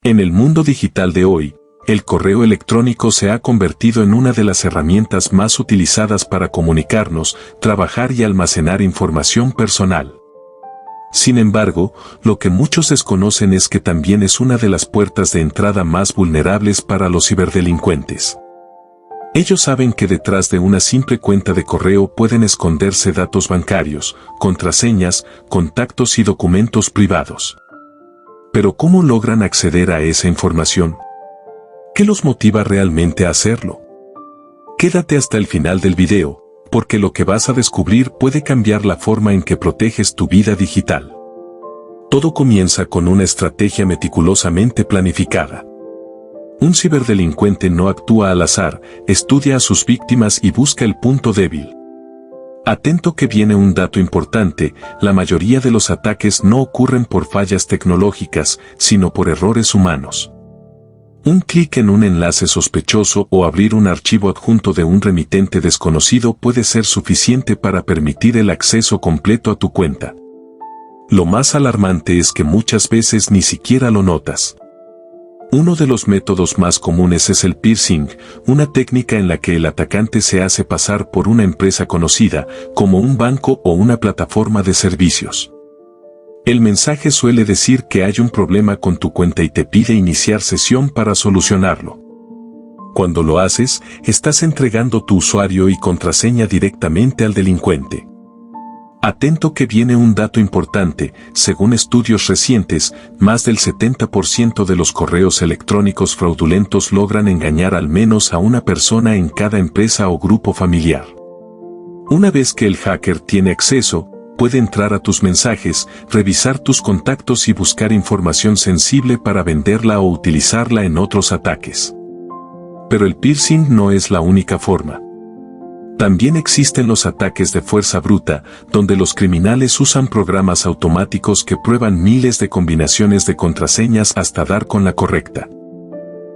En el mundo digital de hoy, el correo electrónico se ha convertido en una de las herramientas más utilizadas para comunicarnos, trabajar y almacenar información personal. Sin embargo, lo que muchos desconocen es que también es una de las puertas de entrada más vulnerables para los ciberdelincuentes. Ellos saben que detrás de una simple cuenta de correo pueden esconderse datos bancarios, contraseñas, contactos y documentos privados. Pero ¿cómo logran acceder a esa información? ¿Qué los motiva realmente a hacerlo? Quédate hasta el final del video, porque lo que vas a descubrir puede cambiar la forma en que proteges tu vida digital. Todo comienza con una estrategia meticulosamente planificada. Un ciberdelincuente no actúa al azar, estudia a sus víctimas y busca el punto débil. Atento que viene un dato importante, la mayoría de los ataques no ocurren por fallas tecnológicas, sino por errores humanos. Un clic en un enlace sospechoso o abrir un archivo adjunto de un remitente desconocido puede ser suficiente para permitir el acceso completo a tu cuenta. Lo más alarmante es que muchas veces ni siquiera lo notas. Uno de los métodos más comunes es el piercing, una técnica en la que el atacante se hace pasar por una empresa conocida, como un banco o una plataforma de servicios. El mensaje suele decir que hay un problema con tu cuenta y te pide iniciar sesión para solucionarlo. Cuando lo haces, estás entregando tu usuario y contraseña directamente al delincuente. Atento que viene un dato importante, según estudios recientes, más del 70% de los correos electrónicos fraudulentos logran engañar al menos a una persona en cada empresa o grupo familiar. Una vez que el hacker tiene acceso, puede entrar a tus mensajes, revisar tus contactos y buscar información sensible para venderla o utilizarla en otros ataques. Pero el piercing no es la única forma. También existen los ataques de fuerza bruta, donde los criminales usan programas automáticos que prueban miles de combinaciones de contraseñas hasta dar con la correcta.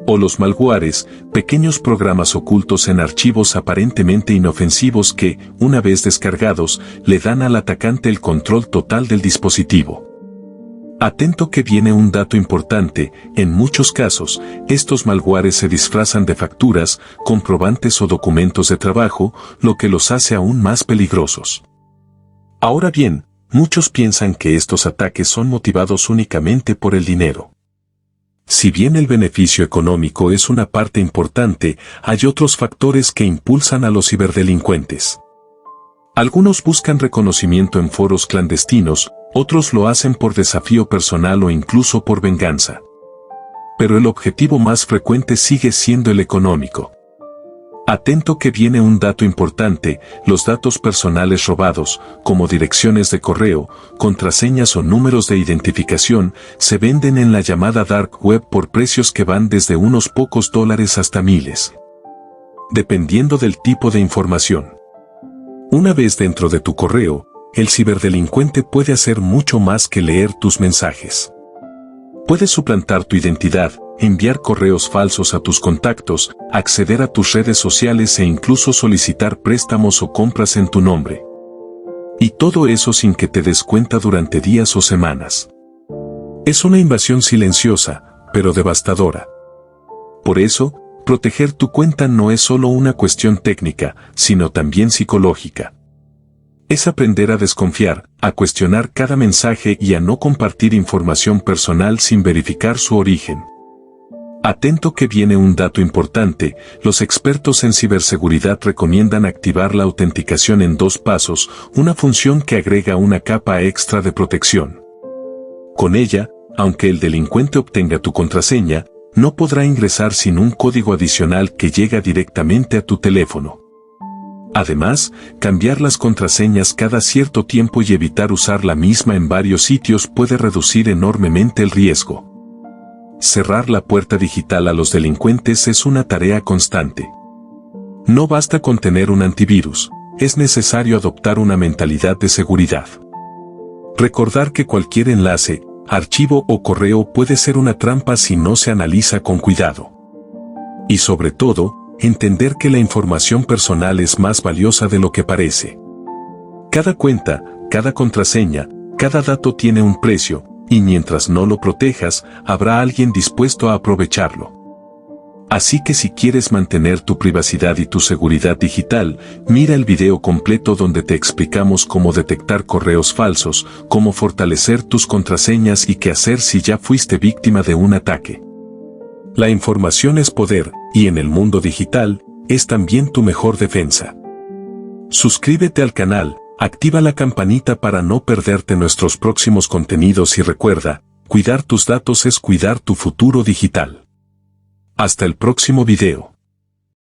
O los malwares, pequeños programas ocultos en archivos aparentemente inofensivos que, una vez descargados, le dan al atacante el control total del dispositivo. Atento que viene un dato importante, en muchos casos, estos malwares se disfrazan de facturas, comprobantes o documentos de trabajo, lo que los hace aún más peligrosos. Ahora bien, muchos piensan que estos ataques son motivados únicamente por el dinero. Si bien el beneficio económico es una parte importante, hay otros factores que impulsan a los ciberdelincuentes. Algunos buscan reconocimiento en foros clandestinos, otros lo hacen por desafío personal o incluso por venganza. Pero el objetivo más frecuente sigue siendo el económico. Atento que viene un dato importante, los datos personales robados, como direcciones de correo, contraseñas o números de identificación, se venden en la llamada dark web por precios que van desde unos pocos dólares hasta miles. Dependiendo del tipo de información. Una vez dentro de tu correo, el ciberdelincuente puede hacer mucho más que leer tus mensajes. Puede suplantar tu identidad, enviar correos falsos a tus contactos, acceder a tus redes sociales e incluso solicitar préstamos o compras en tu nombre. Y todo eso sin que te des cuenta durante días o semanas. Es una invasión silenciosa, pero devastadora. Por eso, proteger tu cuenta no es solo una cuestión técnica, sino también psicológica. Es aprender a desconfiar, a cuestionar cada mensaje y a no compartir información personal sin verificar su origen. Atento que viene un dato importante, los expertos en ciberseguridad recomiendan activar la autenticación en 2 pasos, una función que agrega una capa extra de protección. Con ella, aunque el delincuente obtenga tu contraseña, no podrá ingresar sin un código adicional que llega directamente a tu teléfono. Además, cambiar las contraseñas cada cierto tiempo y evitar usar la misma en varios sitios puede reducir enormemente el riesgo. Cerrar la puerta digital a los delincuentes es una tarea constante. No basta con tener un antivirus, es necesario adoptar una mentalidad de seguridad. Recordar que cualquier enlace, archivo o correo puede ser una trampa si no se analiza con cuidado. Y sobre todo, entender que la información personal es más valiosa de lo que parece. Cada cuenta, cada contraseña, cada dato tiene un precio, y mientras no lo protejas, habrá alguien dispuesto a aprovecharlo. Así que si quieres mantener tu privacidad y tu seguridad digital, mira el video completo donde te explicamos cómo detectar correos falsos, cómo fortalecer tus contraseñas y qué hacer si ya fuiste víctima de un ataque. La información es poder, y en el mundo digital, es también tu mejor defensa. Suscríbete al canal, activa la campanita para no perderte nuestros próximos contenidos y recuerda, cuidar tus datos es cuidar tu futuro digital. Hasta el próximo video.